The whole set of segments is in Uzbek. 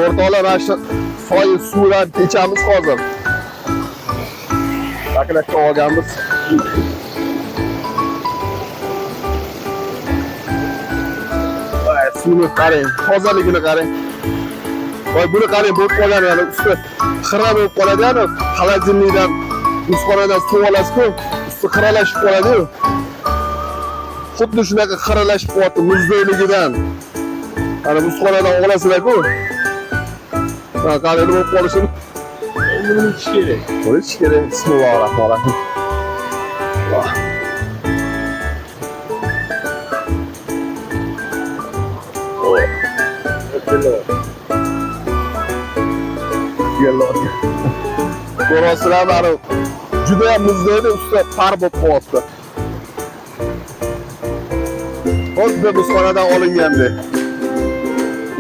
O'rtoqlar mana shu soy suvdan ichamiz hozir. Taklakka olganmiz. Suvni qarang, tozaligini qarang. Voy buni qarang, bo'lib qolgan yana usti xira bo'lib qoladi yana. Xolodilnikdan muzxonadan suv olasiz-ku, usti xiralashib qoladi-yu. Xuddi shunaqa xiralashib qolyapti muzdayligidan. Ana muzxonadan olasizlar-ku. Qarang bo'lib qolishini. Buni ichish kerak. Buni ichish kerak. Bismillahirrohmanirrohim. Ko'rasizlar, mana juda ham muzdaydi, usti par bo'lib qolyapti. Xuddi muzxonadan olingandek.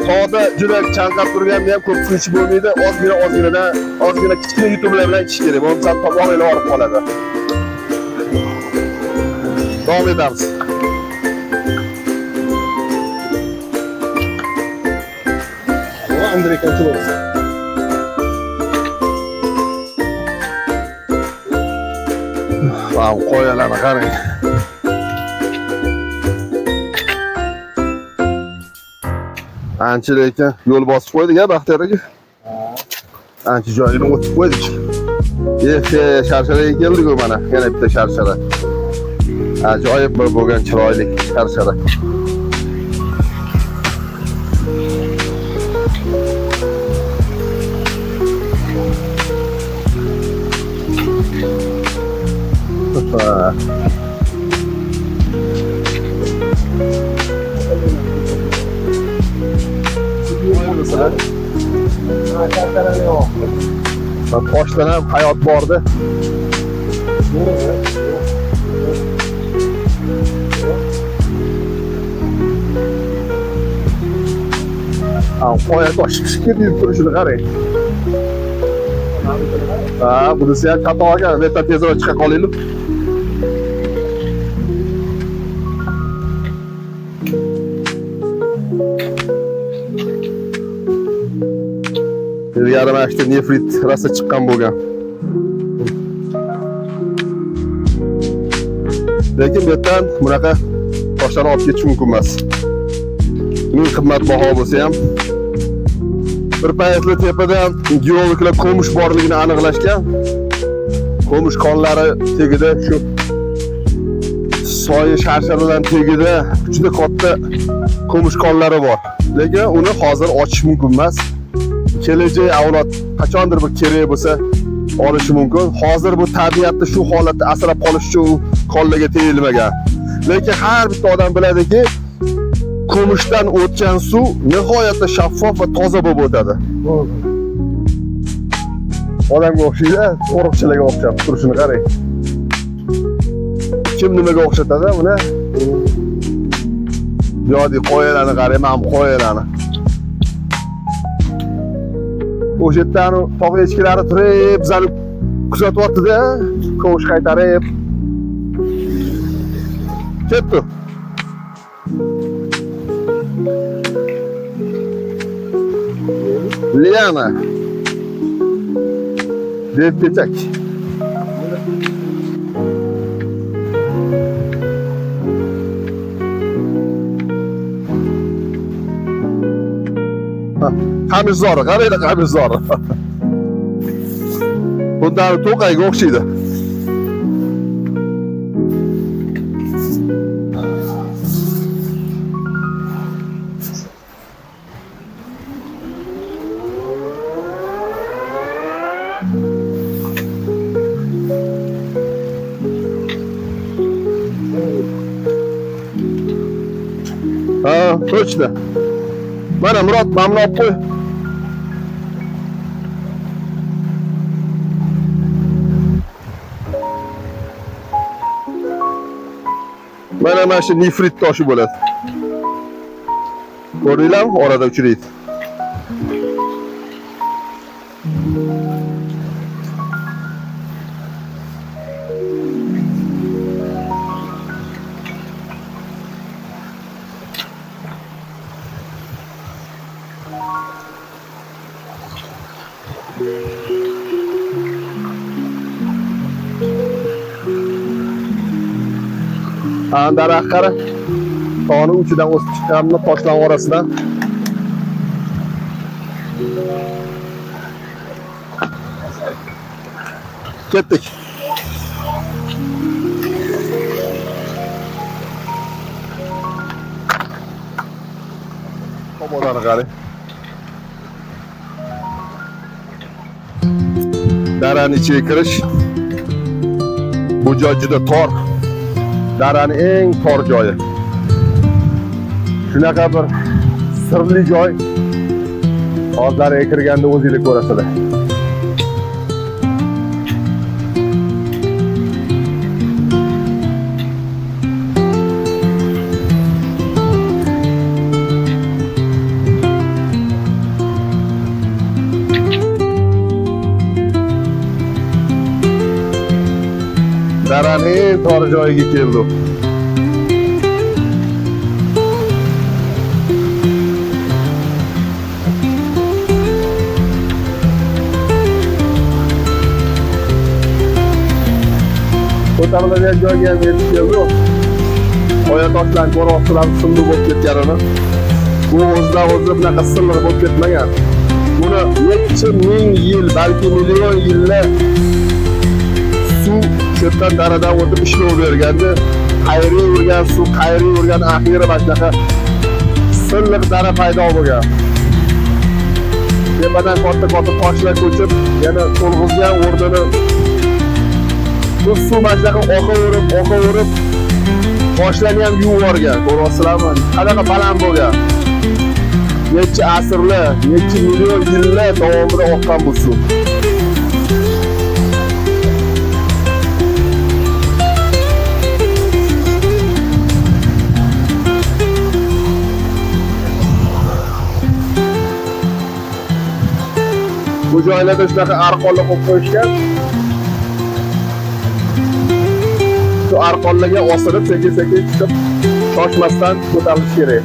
Tog'da juda chanqab turganda ham ko'p suv ichib bo'lmaydi. Ozgina kichkina yutuqlar bilan ichish kerak. Bo'lmasa tomog'inglar og'rib qoladi. Davom etamiz. Andrey Konchilovskiy. Vau, qo'yalarni qarang. Ancha lekin yo'l bosib qo'ydik-a Baxtiyor aka. Ancha joyini o'tib qo'ydik. Sharsharaga keldik-ku mana, yana bitta sharshara. Ajoyib bir bo'lgan chiroyli sharshara. Toshdan ham hayot bordi. Qo'ya tosh ketyib turishini qarang. Bunisi ham xato ekan. Erta tezroq chiqa qolaylik. Yarim ashta nefrit rasa chiqqan bo'lgan. Lekin bu yerdan bunaqa toshlarni olib ketish mumkin emas. Uning qimmatbaho bo'lsa ham bir paytli tepadan geologlar ko'mish borligini aniqlashgan. Ko'mish konlari tegida shu soy sharsharadan tegida juda katta ko'mish konlari bor. Lekin uni hozir ochish mumkin emas. Kelajak avlod qachondir bir kerak bo'lsa olishi mumkin. Hozir bu tabiatni shu holatda asrab qolish uchun konlarga tegilmagan. Lekin har bitta odam biladiki, ko'mishdan o'tgan suv nihoyatda shaffof va toza bo'lib o'tadi. Odamga o'xshaydi, qo'riqchilarga o'xshab turishini qarang. Kim nimaga o'xshatadi buni? Yodi qo'yalarni qarang, mana qo'yalarni. O'sha yerdan tog' echkilari turib, bizani kuzatyapti-da, ko'mish qaytarib. Ketdi. Liana. Deb ketak. Qamishzor, qaranglar qamishzor. Bundan to'qayga o'xshaydi. Точно. Mana Murod, mamnun olib qo'y. Mana shu nefrit toshi bo'ladi. Ko'ringlarmi? Orada uchraydi. Daraxt qara. Tog'ning uchidan o'sib chiqqanmi toshlar orasidan. Ketdik. Tomodani qarang. Daraning ichiga kirish. Bu joy juda tor. Daraning eng tor joyi. Shunaqa bir sirli joy. Hozirga kirganda o'zingiz ko'rasizlar. Daraning eng tor joyiga keldik. Ko'tariladigan joyga ham yetib keldik. Qoya toshlar ko'rib sindir bo'lib ketganini. Bu o'zidan o'zi bunaqa silliq bo'lib ketmagan. Buni necha ming yil, balki million yillar suv chetdan daradan o'tib ishlayverganda, qayravergan suv, qayravergan axiri mana silliq dara paydo bo'lgan. Tepadan katta toshlar ko'chib, yana to'lg'izgan o'rnini bu suv mana oqaverib, toshlarni ham yuvib yuborgan. Ko'ryapsizlarmi? Qanaqa baland bo'lgan. Necha asrlar, necha million yillar davomida oqqan bu suv. Bu joylarda shunaqa arqonlar qo'yib qo'yishgan. Shu arqonlarga osilib, sekin-sekin chiqib, shoshmasdan ko'tarilish kerak.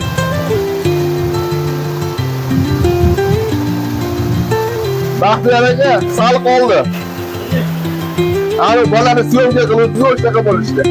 Baxtiyor aka, sal qoldi. Ana bolani syomka qilib, shunaqa bo'lishdi.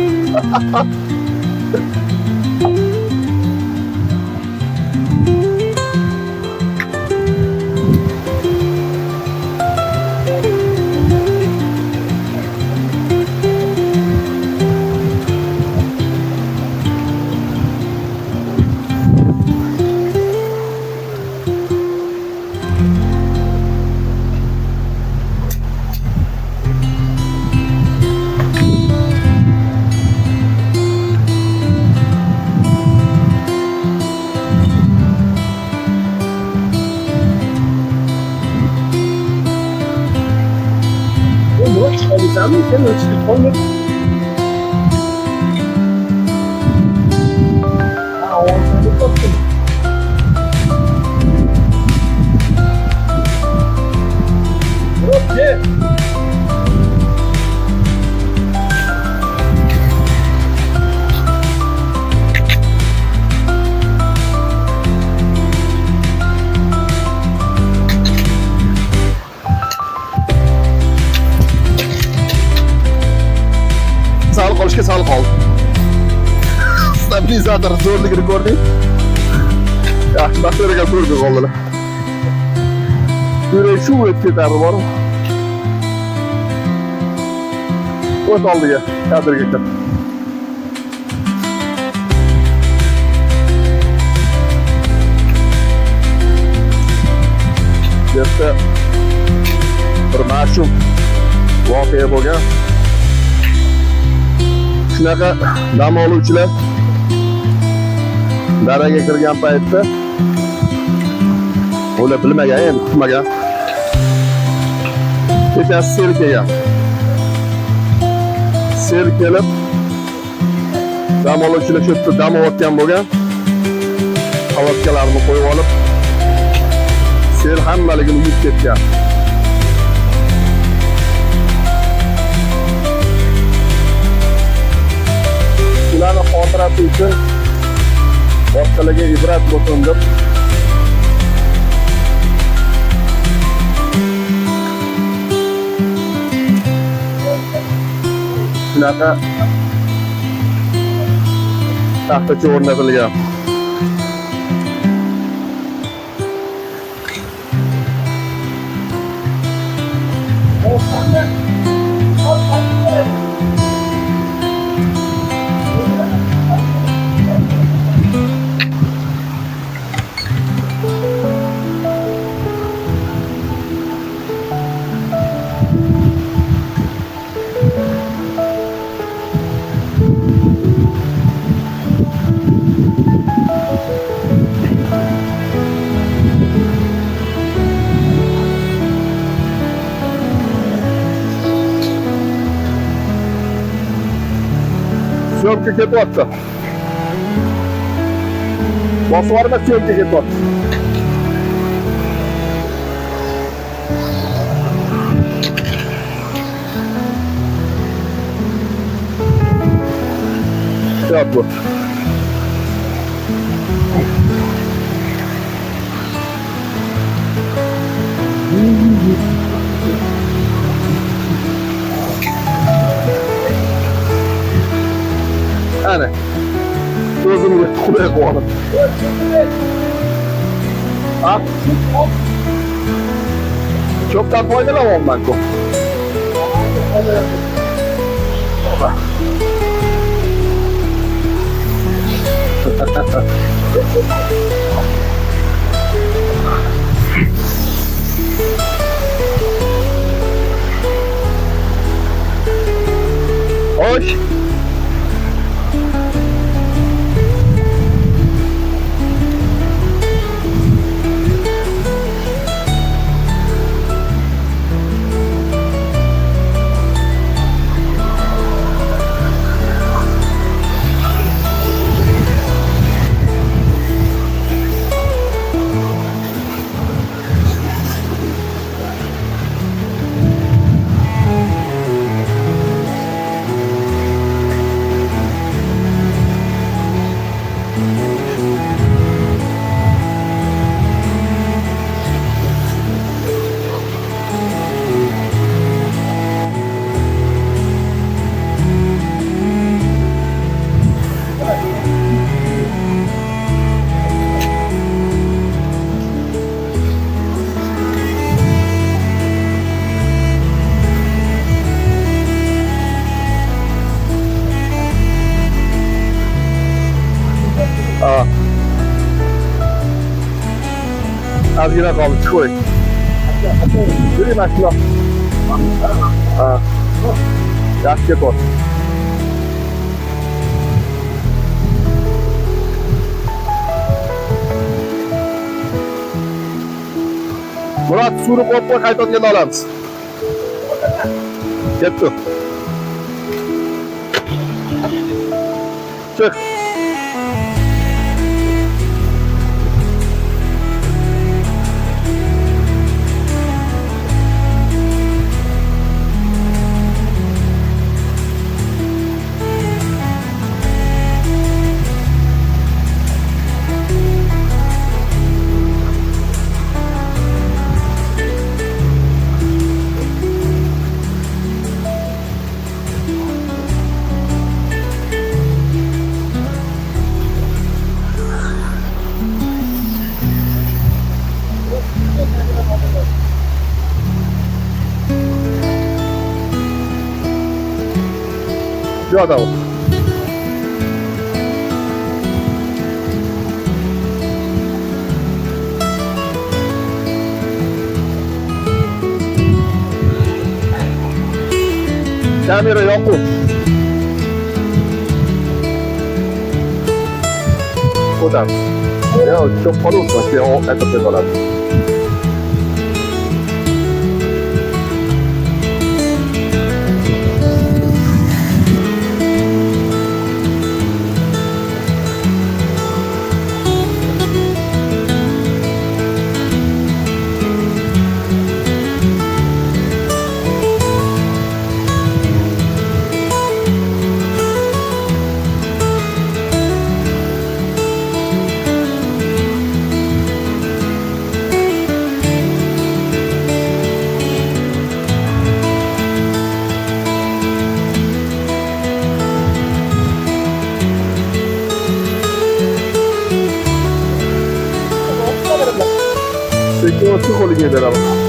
Sammy can let's get on it. Okay. Qolishga sal qol. Stabilizator zo'rligini ko'rding? Yaxshi baxtlarga ko'rdik qoldilar. Yurak shu o'tib ketadi bormi? O't oldiga, kadrga kir. Yerda bir mashhur voqea bo'lgan. Shunaqa dam oluvchilar daraga kirgan paytda ular bilmagan, endi kutmagan. Kechasi sel kelgan. Sel kelib dam oluvchilar shu yerda dam olayotgan bo'lgan. Qavatkalarni qo'yib olib, sel hammaligini yutib ketgan. Ularni xotirasi uchun boshqalarga ibrat bo'lsin deb shunaqa taxtacha o'rnatilgan. Syomka ketyapti. Bosib yuborma, syomka ketyapti. Yap bu. Ana. O'zimga qulay qo'ydim. Ha? Ko'pdan foydalanyapman ko'p. Hoş. Ozgina qoldi, chiqo'y. Yuri mashina. Ha. Yaxshi ketyapti. Murat, suvni qo'yib qo'y, qaytayotganda olamiz. Ketdi. Chiq. Şu adam. Kamera yoqib. Odam. Ya, çok qolib ya, o aytib qoladi. O'tni qo'liga beraman.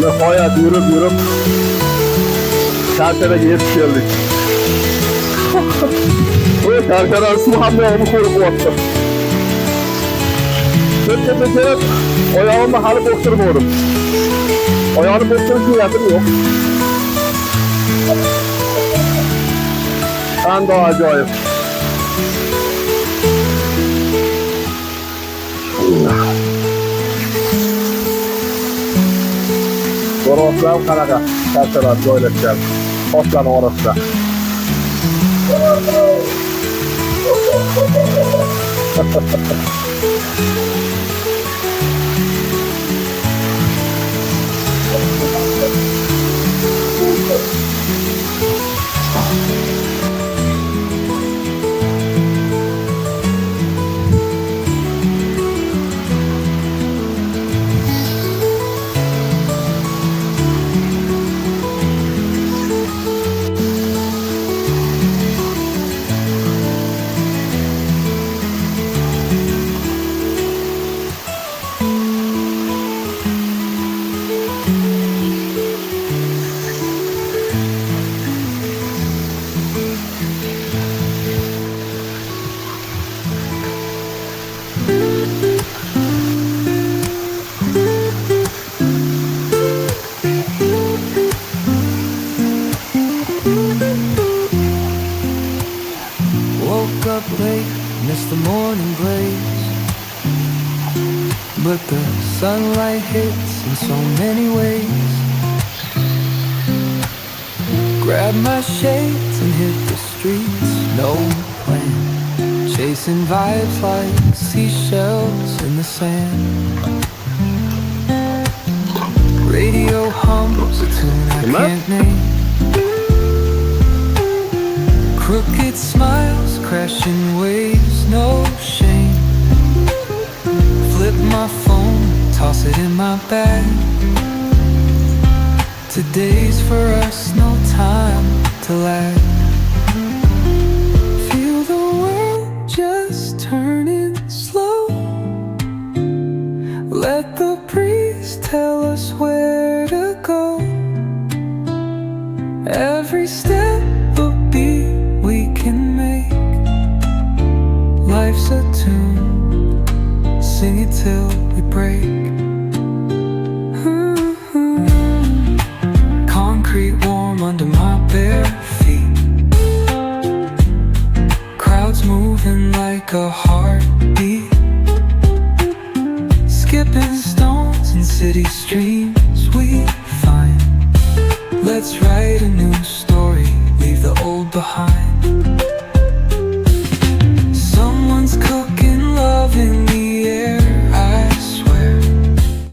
Nihoyat yurib Karkaraga yetib keldik. Voy, Karkara suv hamyog'ini ko'rib o'tdi. Ko'kkacha kelib, oyog'imni hali bo'xtirmadim. Oyog'ini bo'xtirish niyatim yo'q. Qanday ajoyib. Qo'rg'oslar qanaqa parchalar joylashgan toshlar orasida. Woke up late, missed the morning blaze, but the sunlight hits in so many ways. Grabbed my shades and hit the streets, no plan, chasing vibes like seashells in the sand. Radio hums a tune I can't name. Crooked smiles, crashing waves, no shame. Flip my phone, toss it in my bag. Today's for us, no time to lag. Feel the world just turning slow. Let the breeze tell us where to go. Every step a beat we can make. Life's a tune, sing it till we break. Concrete warm under my bare feet. Crowds moving like a heartbeat. Skipping stones in city streams we find. Let's write a new story, leave the old behind.